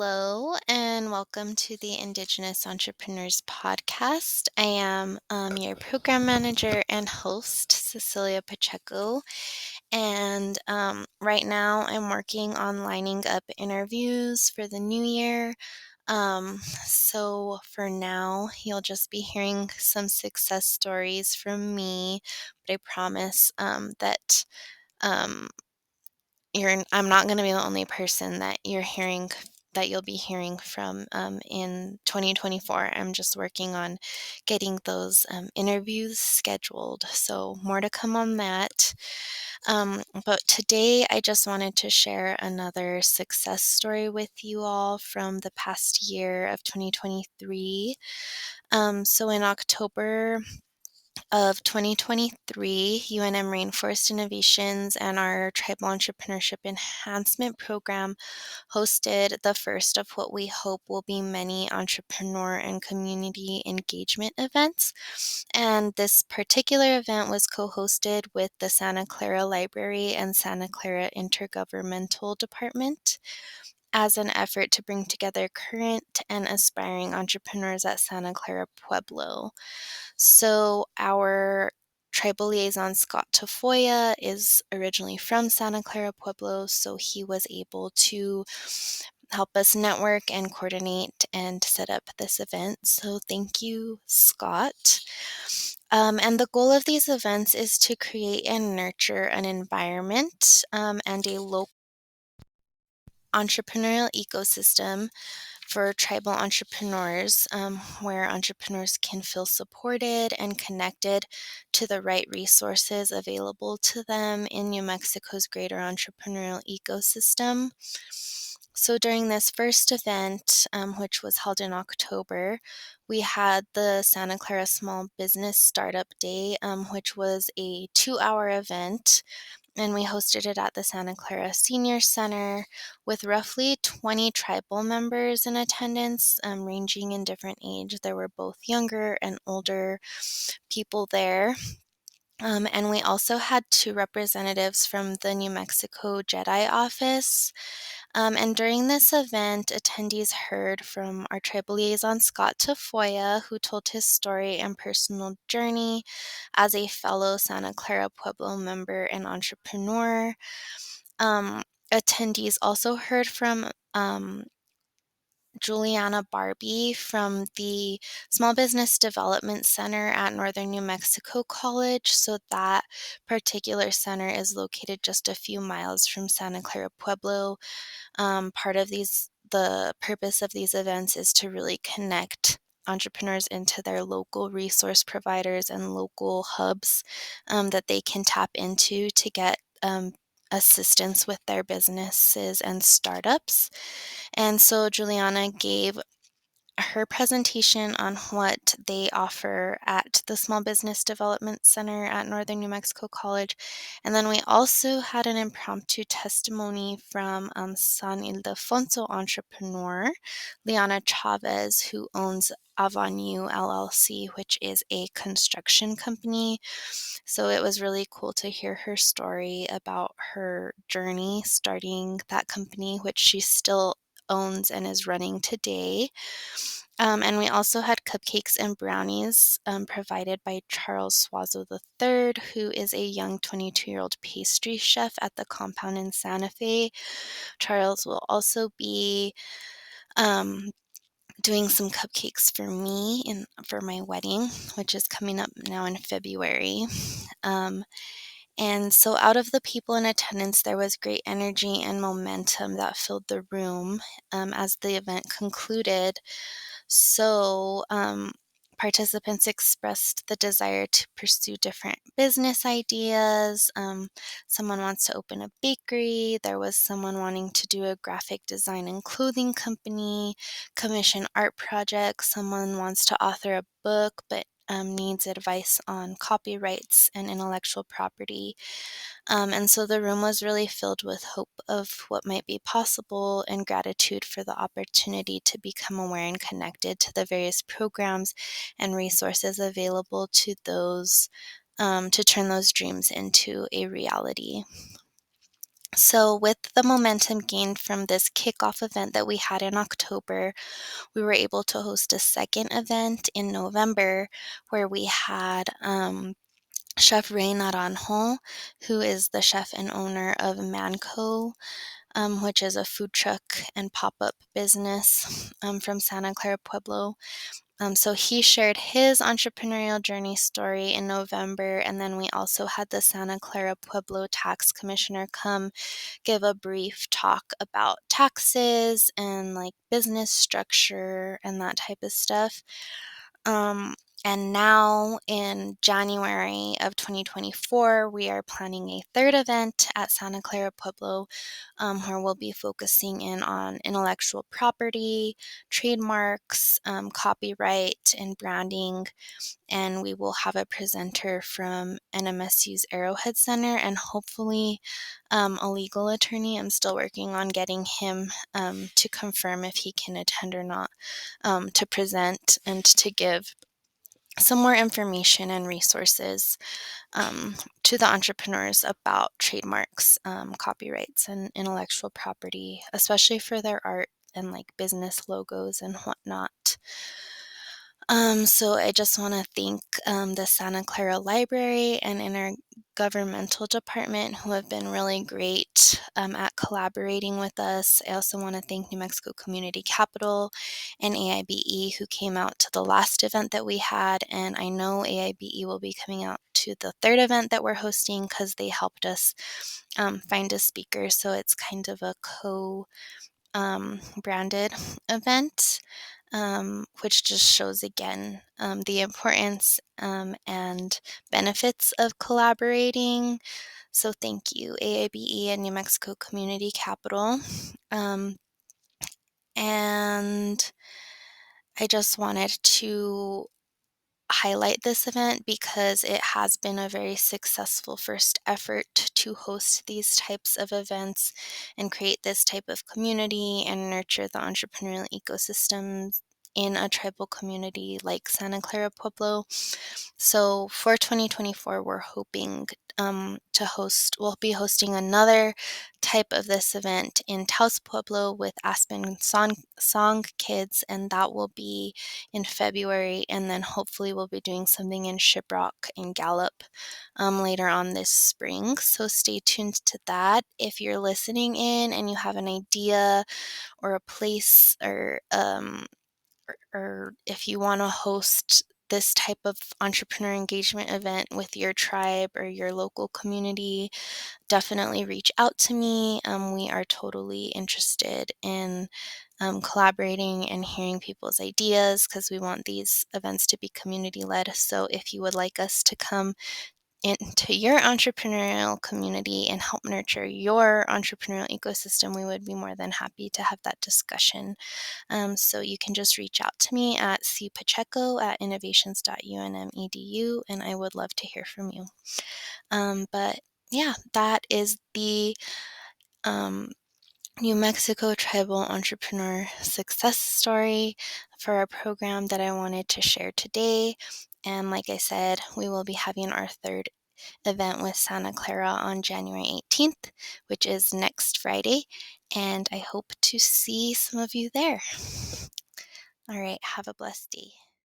Hello, and welcome to the Indigenous Entrepreneurs Podcast. I am your program manager and host, Cecilia Pacheco. And right now, I'm working on lining up interviews for the new year. So for now, you'll just be hearing some success stories from me, but I promise that. Um, I'm not going to be the only person that you'll be hearing from in 2024. I'm just working on getting those interviews scheduled. So more to come on that. But today I just wanted to share another success story with you all from the past year of 2023. So in October of 2023, UNM Rainforest Innovations and our Tribal Entrepreneurship Enhancement Program hosted the first of what we hope will be many entrepreneur and community engagement events. And this particular event was co-hosted with the Santa Clara Library and Santa Clara Intergovernmental Department as an effort to bring together current and aspiring entrepreneurs at Santa Clara Pueblo. So our Tribal Liaison, Scott Tafoya, is originally from Santa Clara Pueblo, so he was able to help us network and coordinate and set up this event. So thank you, Scott. And the goal of these events is to create and nurture an environment and a local entrepreneurial ecosystem for tribal entrepreneurs, where entrepreneurs can feel supported and connected to the right resources available to them in New Mexico's greater entrepreneurial ecosystem. So during this first event, which was held in October, we had the Santa Clara Small Business Startup Day, which was a 2-hour event, and we hosted it at the Santa Clara Senior Center with roughly 20 tribal members in attendance, ranging in different age. There were both younger and older people there. And we also had 2 representatives from the New Mexico JEDI office. And during this event, attendees heard from our tribal liaison, Scott Tafoya, who told his story and personal journey as a fellow Santa Clara Pueblo member and entrepreneur. Attendees also heard from Juliana Barbie from the Small Business Development Center at Northern New Mexico College. So that particular center is located just a few miles from Santa Clara Pueblo. The purpose of these events is to really connect entrepreneurs into their local resource providers and local hubs that they can tap into to get assistance with their businesses and startups. And so Juliana gave her presentation on what they offer at the Small Business Development Center at Northern New Mexico College. And then we also had an impromptu testimony from San Ildefonso entrepreneur, Liana Chavez, who owns Avenue LLC, which is a construction company. So it was really cool to hear her story about her journey starting that company, which she still owns and is running today. And we also had cupcakes and brownies provided by Charles Swazo III, who is a young 22-year-old pastry chef at the compound in Santa Fe. Charles will also be doing some cupcakes for me for my wedding, which is coming up now in February. And so out of the people in attendance, there was great energy and momentum that filled the room as the event concluded. So, participants expressed the desire to pursue different business ideas. Someone wants to open a bakery. There was someone wanting to do a graphic design and clothing company, commission art projects. Someone wants to author a book but needs advice on copyrights and intellectual property. And so the room was really filled with hope of what might be possible and gratitude for the opportunity to become aware and connected to the various programs and resources available to those to turn those dreams into a reality. So, with the momentum gained from this kickoff event that we had in October, we were able to host a second event in November where we had Chef Ray Naranjo, who is the chef and owner of Manco, which is a food truck and pop up business from Santa Clara Pueblo. So he shared his entrepreneurial journey story in November, and then we also had the Santa Clara Pueblo tax commissioner come give a brief talk about taxes and like business structure and that type of stuff. Um, and now in January of 2024, we are planning a third event at Santa Clara Pueblo, where we'll be focusing in on intellectual property, trademarks, copyright, and branding. And we will have a presenter from NMSU's Arrowhead Center and hopefully a legal attorney. I'm still working on getting him to confirm if he can attend or not, to present and to give some more information and resources to the entrepreneurs about trademarks, copyrights, and intellectual property, especially for their art and like business logos and whatnot. So I just want to thank the Santa Clara Library and Intergovernmental Department who have been really great at collaborating with us. I also want to thank New Mexico Community Capital and AIBE who came out to the last event that we had, and I know AIBE will be coming out to the third event that we're hosting because they helped us find a speaker. So it's kind of a branded event, which just shows again the importance and benefits of collaborating. So thank you, AIBE and New Mexico Community Capital. And I just wanted to highlight this event because it has been a very successful first effort to host these types of events and create this type of community and nurture the entrepreneurial ecosystems in a tribal community like Santa Clara Pueblo. So for 2024, we're hoping we'll be hosting another type of this event in Taos Pueblo with Aspen Song Kids, and that will be in February, and then hopefully we'll be doing something in Shiprock and Gallup later on this spring. So stay tuned to that. If you're listening in and you have an idea or a place or if you want to host this type of entrepreneur engagement event with your tribe or your local community, definitely reach out to me. We are totally interested in collaborating and hearing people's ideas because we want these events to be community led. So if you would like us to come into your entrepreneurial community and help nurture your entrepreneurial ecosystem, we would be more than happy to have that discussion. So you can just reach out to me at cpacheco@innovations.unm.edu, and I would love to hear from you. But yeah, that is the New Mexico Tribal Entrepreneur Success Story for our program that I wanted to share today. And like I said, we will be having our third event with Santa Clara on January 18th, which is next Friday. And I hope to see some of you there. All right, have a blessed day.